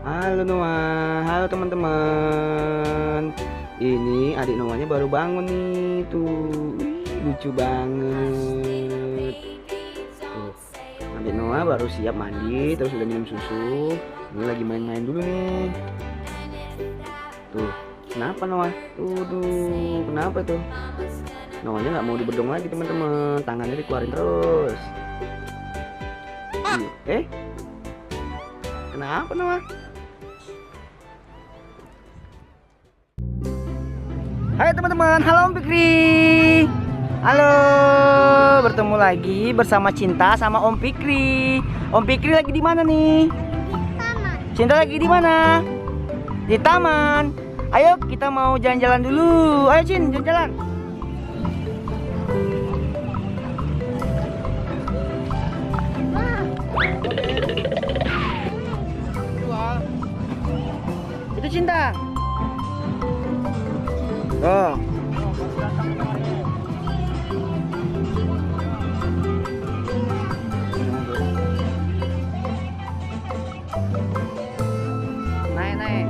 Halo Noah, halo teman-teman. Ini adik Noahnya baru bangun nih, tuh. Lucu banget. Tuh, adik Noah baru siap mandi, terus udah minum susu. Ini lagi main-main dulu nih. Tuh, kenapa Noah? Tuh, kenapa tuh? Noahnya nggak mau dibedong lagi teman-teman, tangannya dikeluarin terus. Kenapa Noah? Hai teman-teman, halo Om Fikri. Halo, bertemu lagi bersama Cinta sama Om Fikri. Om Fikri lagi di mana nih? Taman. Cinta lagi di mana? Di taman. Ayo kita mau jalan-jalan dulu. Ayo Cin, jalan-jalan. Itu Cinta. Oh. Naik.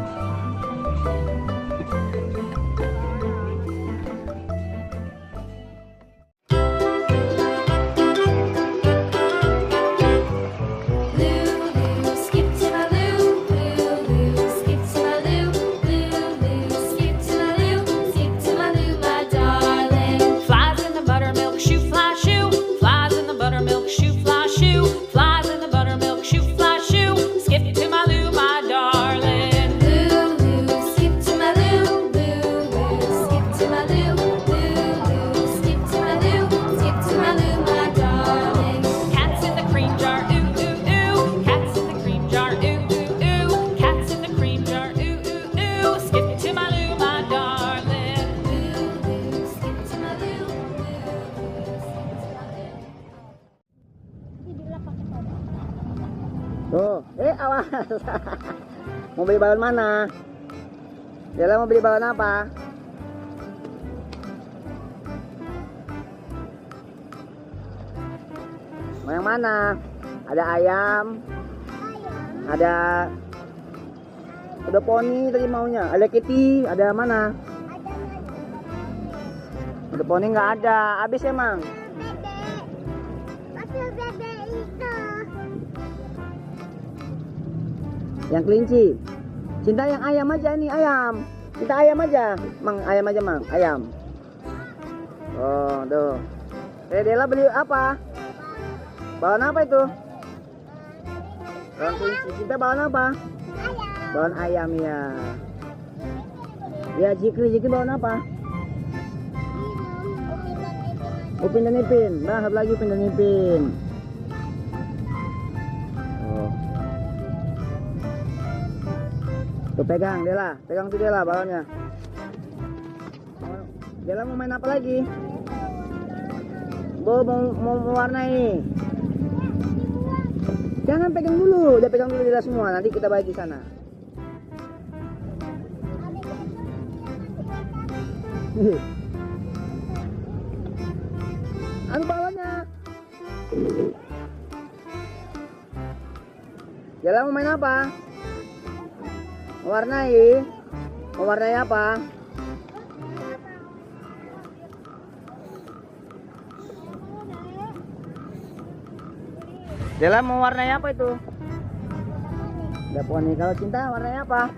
Tuh, awas. Mau beli balon mana? Jella mau beli balon apa? Mau yang mana? Ada ayam. Ada poni tadi maunya. Ada kitty, ada mana? Ada poni nggak ada. Habis emang. Yang kelinci. Cinta yang ayam aja nih, ayam. Kita ayam aja. Mang, ayam aja, Mang. Ayam. Oh, tuh. Dela beli apa? Balon apa itu? Balon kelinci. Cinta balon apa? Ayam. Balon ayam ya. Ya, Jikri balon apa? Upin dan Ipin. Nah, satu lagi Upin dan Ipin. Tuh pegang Dela, pegang tuh Dela balonnya. Dela mau main apa lagi? Mau mewarnai. Jangan pegang dulu, udah pegang dulu Dela semua. Nanti kita bagi sana. Anu balonnya. Dela mau main apa? Mewarnai apa? Dela mau warnai apa itu? Ada poni. Kalau Cinta warnai apa?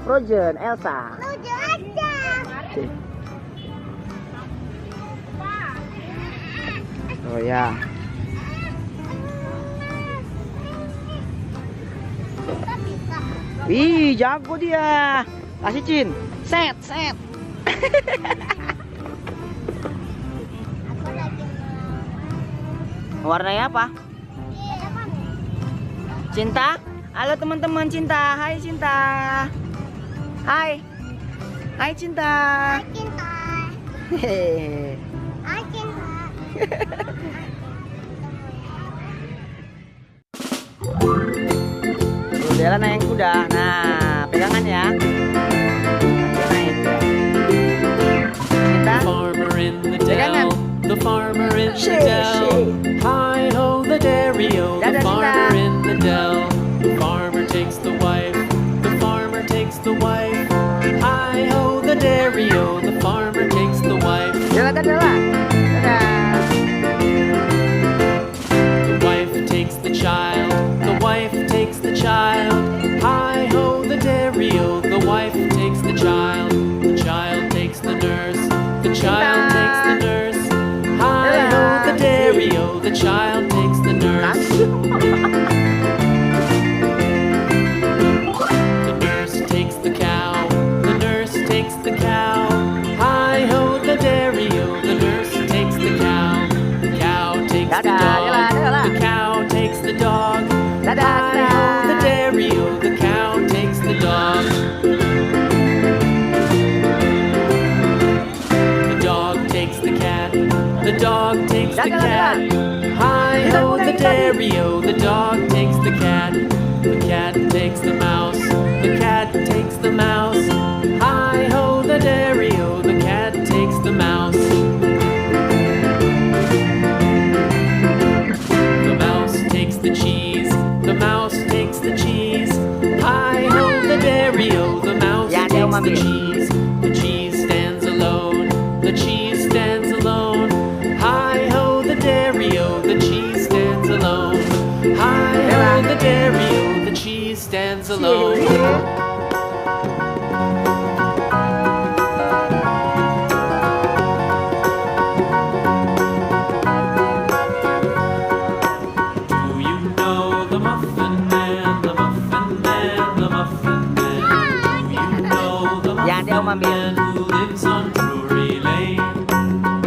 Frozen, Elsa. Frozen aja. Oh ya. Wih, jago dia. Kasih Cin. Set. Warnanya apa? Cinta? Halo teman-teman Cinta. Hai Cinta. Hai Cinta. Hai Cinta. Hehehe. Hai Cinta. Dela naik kuda. Nah, pegangan ya. Naik ya. Cinta. Pegangan. The farmer in the dell. Hi ho the dairy-o, the farmer in the dell. The farmer takes the wife child takes the nurse. The nurse takes the cow. The nurse takes the cow. Hi ho the dairy-o. The nurse takes the cow. The cow takes the dog. The cow takes the dog. Hi ho the dairy-o. The cow takes the dog. The dog takes the cat. The dog takes the cat. Hi ho the dairy-o. The dog takes the cat. The cat takes the mouse. The cat takes the mouse. Hi ho the dairy-o. The cat takes the mouse. The mouse takes the cheese. The mouse takes the cheese. Hi ho the dairy-o. The mouse Ya, takes Deo, the Mami. cheese. The cheese stands alone. The cheese stands alone. Hi ho the dairy-o. The cheese stands alone. Hi ho the dairy-o. The cheese stands alone. Do you know the Muffin Man? The Muffin Man, the Muffin Man. Do you know the Ya, Deo, Muffin Mami. Man who lives on Drury Lane?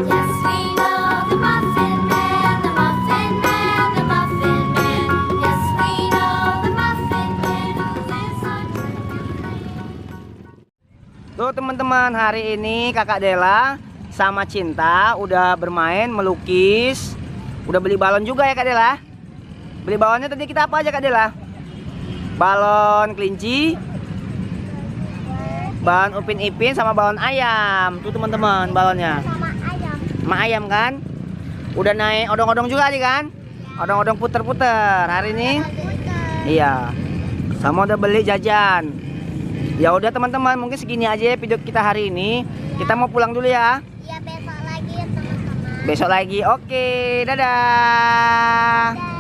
Yes, we know the Muffin Man, the Muffin Man, the Muffin Man. Yes, we know the Muffin Man who lives on Tuh teman-teman, hari ini Kakak Dela sama Cinta udah bermain melukis. Udah beli balon juga ya Kak Dela. Beli balonnya tadi kita apa aja Kak Dela? Balon kelinci, balon Upin Ipin sama balon ayam. Tuh teman-teman balonnya. Sama ayam. Sama ayam kan? Udah naik odong-odong juga tadi kan? Odong-odong puter-puter hari ini. Iya. Sama udah beli jajan. Ya udah teman-teman, mungkin segini aja ya video kita hari ini. Kita mau pulang dulu ya. Iya, besok lagi ya teman-teman. Besok lagi. Oke, dadah. Dadah.